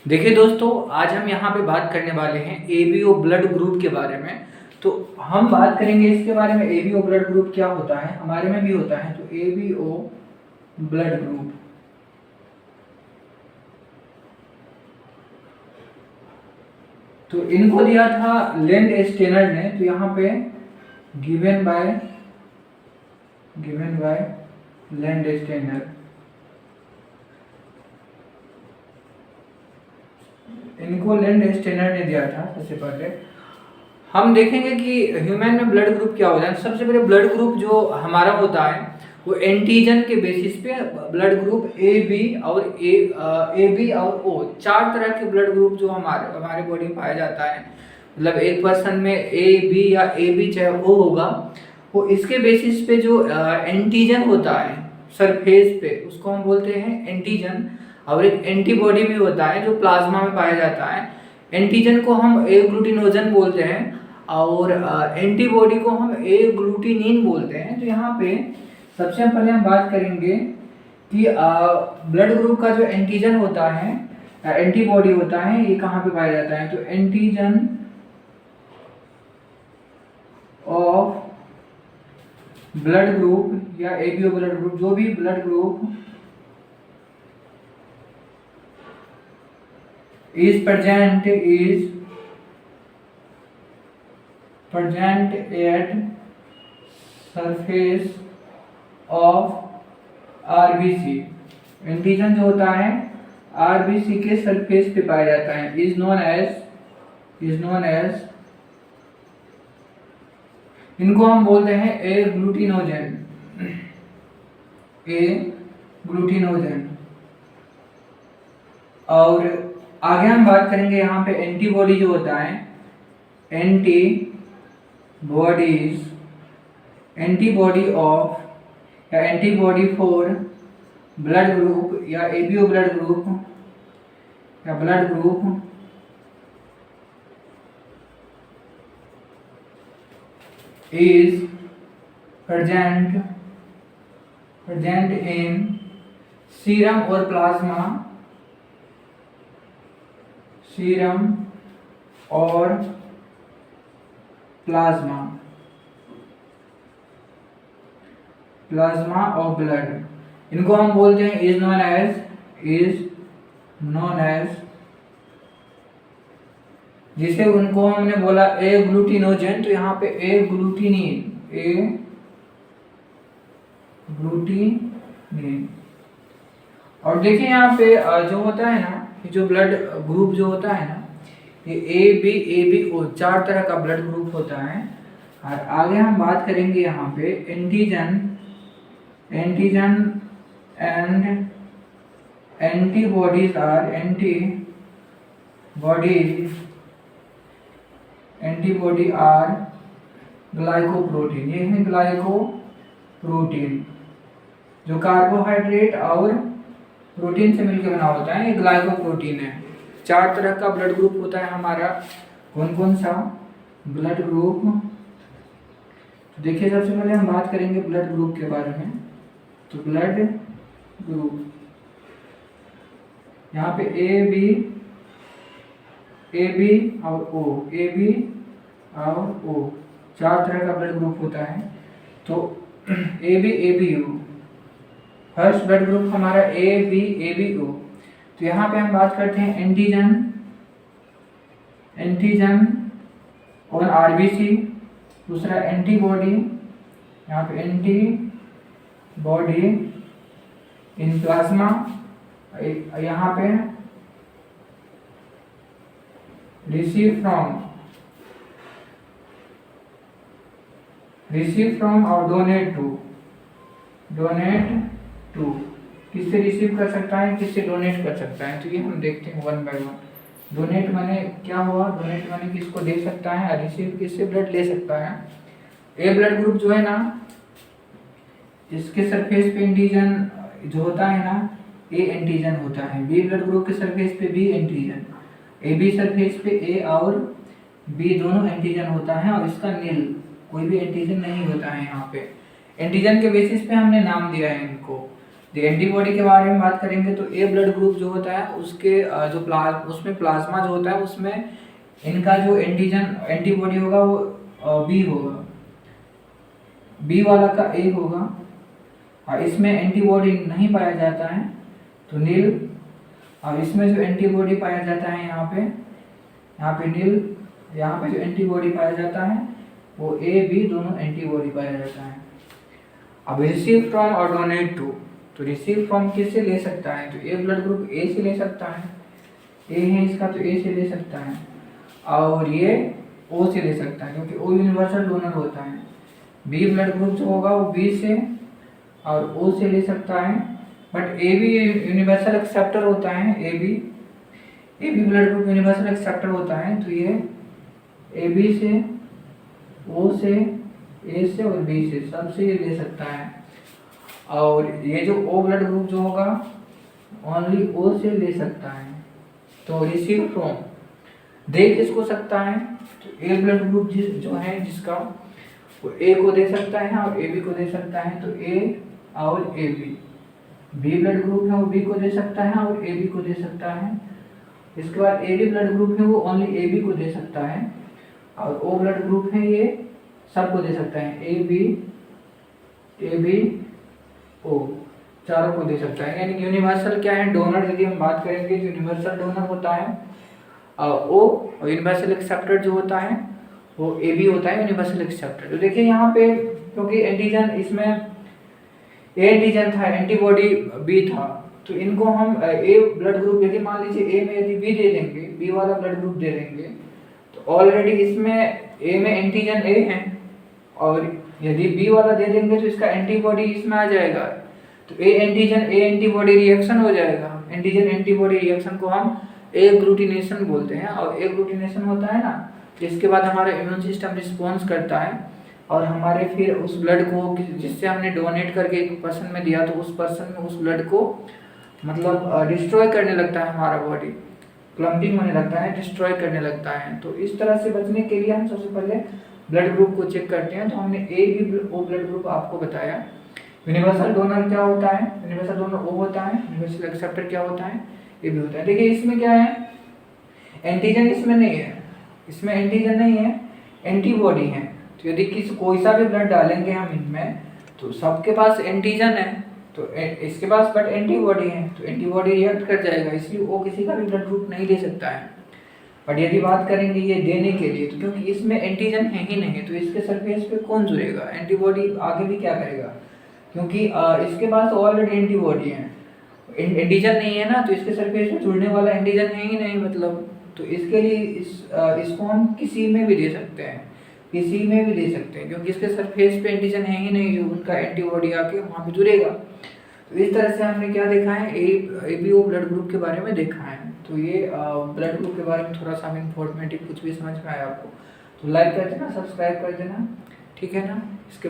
देखिए दोस्तों, आज हम यहाँ पे बात करने वाले हैं एबीओ ब्लड ग्रुप के बारे में। तो हम बात करेंगे इसके बारे में एबीओ ब्लड ग्रुप क्या होता है, हमारे में भी होता है। तो एबीओ ब्लड ग्रुप, तो इनको दिया था लैंड स्टेनर ने। तो यहाँ पे गिवन बाय लैंड स्टेनर, इनको लैंड स्टेनर ने दिया था। सबसे पहले हम देखेंगे कि ह्यूमन में ब्लड ग्रुप क्या होता है। सबसे पहले ब्लड ग्रुप जो हमारा होता है वो एंटीजन के बेसिस पे ब्लड ग्रुप ए बी और ओ, चार तरह के ब्लड ग्रुप जो हमारे बॉडी में पाया जाता है। मतलब एक पर्सन में ए बी या ए बी चाहे ओ होगा, वो इसके बेसिस पे जो एंटीजन होता है सरफेस पे, उसको हम बोलते हैं एंटीजन। और एक एंटीबॉडी भी होता है जो प्लाज्मा में पाया जाता है। एंटीजन को हम ए ग्लूटिनोजन बोलते हैं और एंटीबॉडी को हम ए ग्लूटिनिन बोलते हैं। तो यहाँ पे सबसे पहले हम बात करेंगे कि ब्लड ग्रुप का जो एंटीजन होता है, एंटीबॉडी होता है, ये कहाँ पे पाया जाता है। तो एंटीजन ऑफ ब्लड ग्रुप या एबीओ ब्लड ग्रुप, जो भी blood group is present at surface of RBC। Antigen जो होता है RBC के सरफेस पे पाया जाता है, is known as इनको हम बोलते हैं ए ग्लूटिनोजन। और आगे हम बात करेंगे यहाँ पे एंटीबॉडी जो होता है, एंटीबॉडी ऑफ या एंटीबॉडी फॉर ब्लड ग्रुप या एबीओ ब्लड ग्रुप या blood group is present in serum और प्लाज्मा, सीरम और प्लाज्मा और ब्लड, इनको हम बोलते हैं इज नोन एज जिसे उनको हमने बोला ए ग्लूटिनोजन। तो यहाँ पे ए ग्लूटिनिन और देखिए यहाँ पे जो होता है ना, जो ब्लड ग्रुप जो होता है ना, ये ए बी ओ, चार तरह का ब्लड ग्रुप होता है। और आगे हम बात करेंगे यहाँ पे antigen and antibodies are glycoprotein. ये है ग्लाइकोप्रोटीन जो कार्बोहाइड्रेट और प्रोटीन से मिलकर बना होता है, ये ग्लाइकोप्रोटीन है। चार तरह का ब्लड ग्रुप होता है हमारा। कौन कौन सा ब्लड ग्रुप? तो देखिए सबसे पहले हम बात करेंगे ब्लड ग्रुप के बारे में। तो ब्लड ग्रुप यहाँ पे ए बी और ओ, चार तरह का ब्लड ग्रुप होता है। तो A B O, first blood group हमारा ए बी ओ। तो यहाँ पे हम बात करते हैं एंटीजन और आरबीसी। दूसरा एंटीबॉडी, यहाँ पे एंटीबॉडी इन प्लाज्मा, यहाँ पे रिसीव फ्रॉम और डोनेट टू, किससे रिसीव कर सकता है, किससे डोनेट कर सकता है। तो ये हम देखते हैं वन बाय वन। डोनेट माने क्या हुआ? डोनेट माने किसको दे सकता है, और रिसीव किससे ब्लड ले सकता है। ए ब्लड ग्रुप जो है ना, इसके सरफेस पे एंटीजन जो होता है ना, ए एंटीजन होता है। बी ब्लड ग्रुप के सरफेस पे B antigen, A B surface पे ए और बी दोनों एंटीजन होता है। और इसका नील, कोई भी एंटीजन नहीं होता है। यहाँ पे एंटीजन के बेसिस पे हमने नाम दिया है इनको। एंटीबॉडी के बारे में बात करेंगे तो ए ब्लड ग्रुप जो होता है उसके जो उसमें प्लाज्मा जो होता है उसमें इनका जो एंटीजन एंटीबॉडी होगा वो बी होगा, बी वाला का ए होगा, और इसमें एंटीबॉडी नहीं पाया जाता है तो नील, और इसमें जो एंटीबॉडी पाया जाता है यहाँ पे नील, यहाँ पे जो एंटीबॉडी पाया जाता है वो ए बी दोनों एंटीबॉडी पाया जाता है। अब रिसीव फ्रॉम और डोनेट टू, तो रिसीव फ्रॉम किससे ले सकता है, तो ए ब्लड ग्रुप ए से ले सकता है, ए है इसका तो ए से ले सकता है, और ये ओ से ले सकता है क्योंकि ओ यूनिवर्सल डोनर होता है। बी ब्लड ग्रुप जो होगा वो बी से और ओ से ले सकता है, but A B universal acceptor होता है, A B blood group universal acceptor होता है, तो ये ए बी से, ओ से, ए से और बी से सबसे ये ले सकता है। और ये जो ओ ब्लड ग्रुप जो होगा ओनली ओ से ले सकता है। तो रिसीव फ्रॉम दे किसको सकता है, तो ए ब्लड ग्रुप जो है जिसका वो ए को दे सकता है और ए बी को दे सकता है, तो ए और A B. B blood group है वो बी को दे सकता है और ए बी को दे सकता है। इसके बाद ए बी ब्लड ग्रुप है वो ओनली ए बी को दे सकता है, और ओ ब्लड ग्रुप है ये सबको दे सकता है, ए बी ओ चारों को दे सकता है। यानी यूनिवर्सल क्या है, डोनर यदि हम बात करेंगे जो यूनिवर्सल डोनर होता है ओ, और यूनिवर्सल एक्सेप्टर जो होता है वो ए बी होता है यूनिवर्सल एक्सेप्टर। तो देखिए यहाँ पे क्योंकि एंटीजन इसमें ए एंटीजन था, एंटीबॉडी बी था, तो इनको हम ए ब्लड ग्रुप यदि मान लीजिए ए में यदि बी दे देंगे, बी वाला ब्लड ग्रुप दे देंगे, तो ऑलरेडी इसमें ए में एंटीजन ए है, और यदि बी वाला दे देंगे तो इसका एंटीबॉडी इसमें आ जाएगा, तो A antigen A antibody reaction हो जाएगा। एंटीजन एंटीबॉडी रिएक्शन को हम एग्लूटिनेशन बोलते हैं, और एग्लूटिनेशन होता है ना, जिसके बाद हमारा इम्यून सिस्टम रिस्पॉन्स करता है और हमारे फिर उस ब्लड को जिससे हमने डोनेट करके एक पर्सन में दिया तो उस पर्सन में उस ब्लड को मतलब डिस्ट्रॉय करने लगता है, हमारा बॉडी क्लम्पिंग होने लगता है, डिस्ट्रॉय करने लगता है। तो इस तरह से बचने के लिए हम सबसे पहले ब्लड ग्रुप को चेक करते हैं। तो हमने A B O blood group आपको बताया। यूनिवर्सल डोनर क्या होता है, यूनिवर्सल डोनर ओ होता है, यूनिवर्सल एक्सेप्टर क्या होता है, ए बी होता है। देखिए इसमें क्या है, एंटीजन इसमें नहीं है, इसमें एंटीजन नहीं है, एंटीबॉडी है। तो यदि कोई सा भी ब्लड डालेंगे हम इनमें तो सबके पास एंटीजन है, तो इसके पास बट एंटीबॉडी है, तो एंटीबॉडी रिएक्ट कर जाएगा, इसलिए वो किसी का भी ब्लड ग्रुप नहीं ले सकता है। बट यदि बात करेंगे ये देने के लिए, तो क्योंकि इसमें एंटीजन है ही नहीं, तो इसके सरफेस पे कौन जुड़ेगा, एंटीबॉडी आगे भी क्या करेगा, क्योंकि इसके पास ऑलरेडी एंटीबॉडी है, एंटीजन नहीं है ना, तो इसके सरफेस पे जुड़ने वाला एंटीजन है ही नहीं मतलब। तो इसके लिए इसको हम किसी में भी दे सकते हैं, किसी में भी दे सकते हैं, क्योंकि इसके सरफेस पे एंटीजन है ही नहीं जो उनका एंटीबॉडी आके वहाँ पे जुड़ेगा। तो इस तरह से हमने क्या देखा है, A B O blood group के बारे में देखा है। तो ये ब्लड ग्रुप के बारे में थोड़ा सा इंफॉर्मेटिव कुछ भी समझ में आया आपको तो लाइक कर देना, सब्सक्राइब कर देना, ठीक है ना। इसके